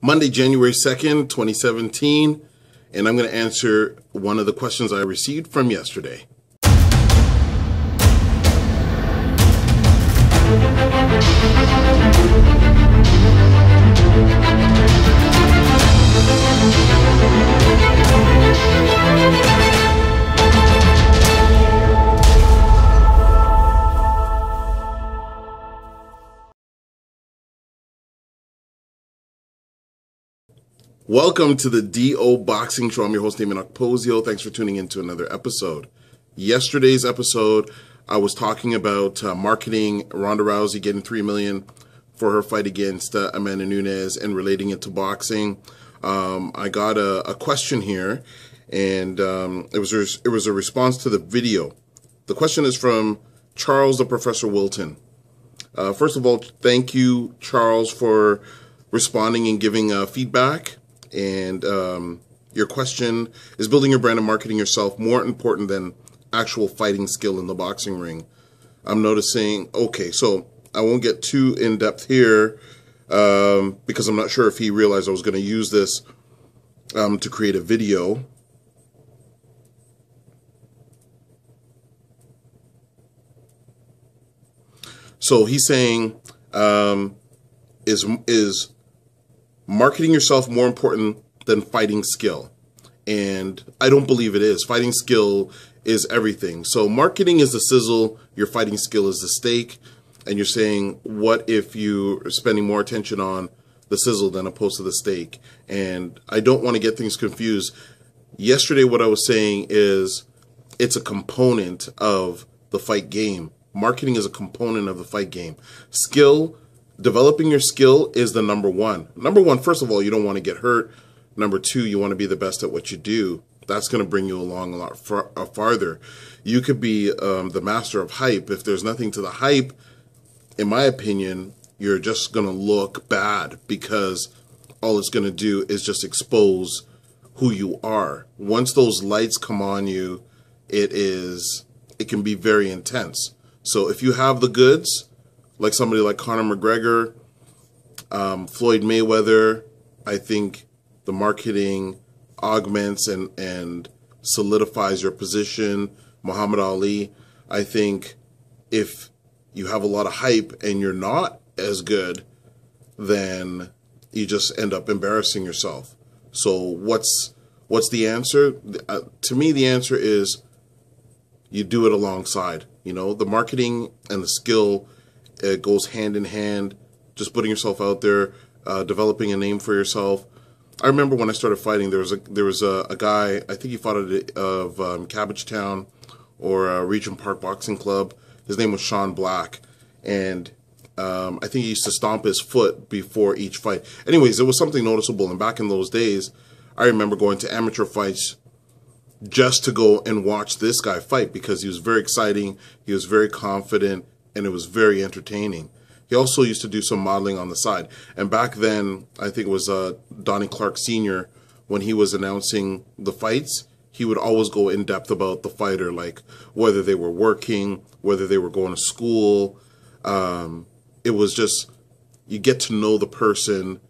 Monday, January 2nd, 2017, and I'm going to answer one of the questions I received from yesterday. Welcome to the DO Boxing Show. I'm your host, Dameon Okposio. Thanks for tuning in to another episode. Yesterday's episode, I was talking about marketing Ronda Rousey getting $3 million for her fight against Amanda Nunes and relating it to boxing. I got a question here, and it was a response to the video. The question is from Charles the Professor Wilton. First of all, thank you, Charles, for responding and giving feedback. And your question is building your brand and marketing yourself more important than actual fighting skill in the boxing ring. I'm noticing, okay, so I won't get too in-depth here because I'm not sure if he realized I was going to use this to create a video. So he's saying, is marketing yourself more important than fighting skill? And I don't believe it is. Fighting skill is everything. So marketing is the sizzle, your fighting skill is the steak, and you're saying, what if you're spending more attention on the sizzle than opposed to the steak? And I don't want to get things confused. Yesterday, what I was saying is it's a component of the fight game. Marketing is a component of the fight game. Skill, developing your skill is the number one. Number one, first of all, you don't want to get hurt. Number two, you want to be the best at what you do. That's going to bring you along a lot farther. You could be the master of hype. If there's nothing to the hype, in my opinion, you're just going to look bad because all it's going to do is just expose who you are. Once those lights come on you, it can be very intense. So if you have the goods, like somebody like Conor McGregor, Floyd Mayweather, I think the marketing augments and solidifies your position. Muhammad Ali, I think if you have a lot of hype and you're not as good, then you just end up embarrassing yourself. So what's the answer? To me, the answer is you do it alongside. You know, the marketing and the skill, it goes hand in hand. Just putting yourself out there, developing a name for yourself. I remember when I started fighting, there was a guy, I think he fought out of Cabbagetown or Regent Park Boxing Club. His name was Sean Black, and I think he used to stomp his foot before each fight. Anyways, it was something noticeable, and back in those days, I remember going to amateur fights just to go and watch this guy fight because he was very exciting, he was very confident, and it was very entertaining. He also used to do some modeling on the side. And back then, I think it was Donnie Clark Sr., when he was announcing the fights, he would always go in depth about the fighter, like whether they were working, whether they were going to school. It was just, you get to know the person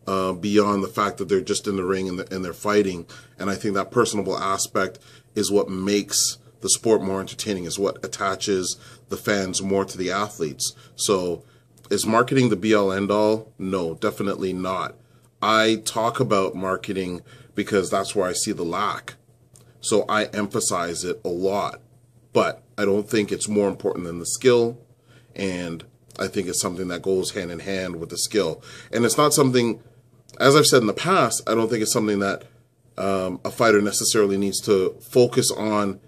beyond the fact that they're just in the ring and they're fighting. And I think that personable aspect is what makes the sport more entertaining, is what attaches the fans more to the athletes. So is marketing the be-all, end-all? No, definitely not. I talk about marketing because that's where I see the lack. So I emphasize it a lot. But I don't think it's more important than the skill. And I think it's something that goes hand in hand with the skill. And it's not something, as I've said in the past, I don't think it's something that a fighter necessarily needs to focus on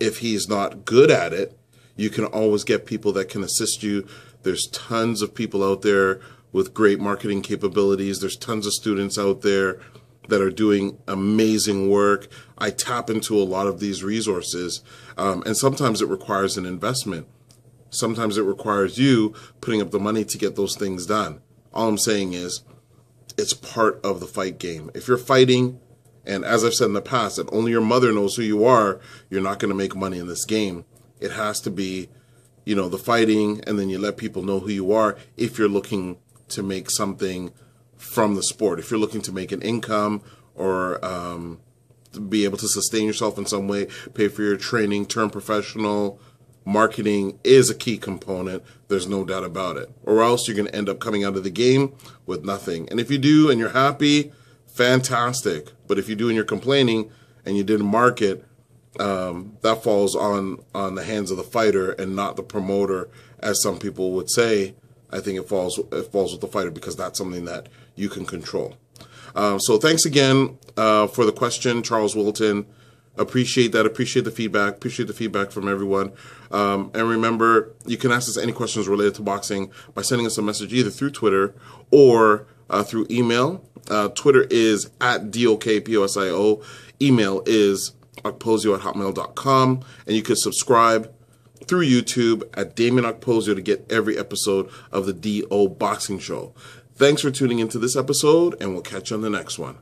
if he's not good at it. You can always get people that can assist you. There's tons of people out there with great marketing capabilities. There's tons of students out there that are doing amazing work. I tap into a lot of these resources, and sometimes it requires an investment. Sometimes it requires you putting up the money to get those things done. All I'm saying is it's part of the fight game. If you're fighting, and as I've said in the past, that only your mother knows who you are, you're not going to make money in this game. It has to be, you know, the fighting, and then you let people know who you are if you're looking to make something from the sport. If you're looking to make an income or to be able to sustain yourself in some way, pay for your training, turn professional, marketing is a key component. There's no doubt about it. Or else you're going to end up coming out of the game with nothing. And if you do and you're happy, fantastic. But if you do and you're complaining and you didn't market, that falls on the hands of the fighter and not the promoter, as some people would say. I think it falls with the fighter because that's something that you can control. So thanks again for the question, Charles Wilton. Appreciate that. Appreciate the feedback. Appreciate the feedback from everyone. And remember, you can ask us any questions related to boxing by sending us a message either through Twitter or through email. Twitter is @DOKPOSIO. Email is okposio@hotmail.com. And you can subscribe through YouTube at Dameon Okposio to get every episode of the DO Boxing Show. Thanks for tuning into this episode, and we'll catch you on the next one.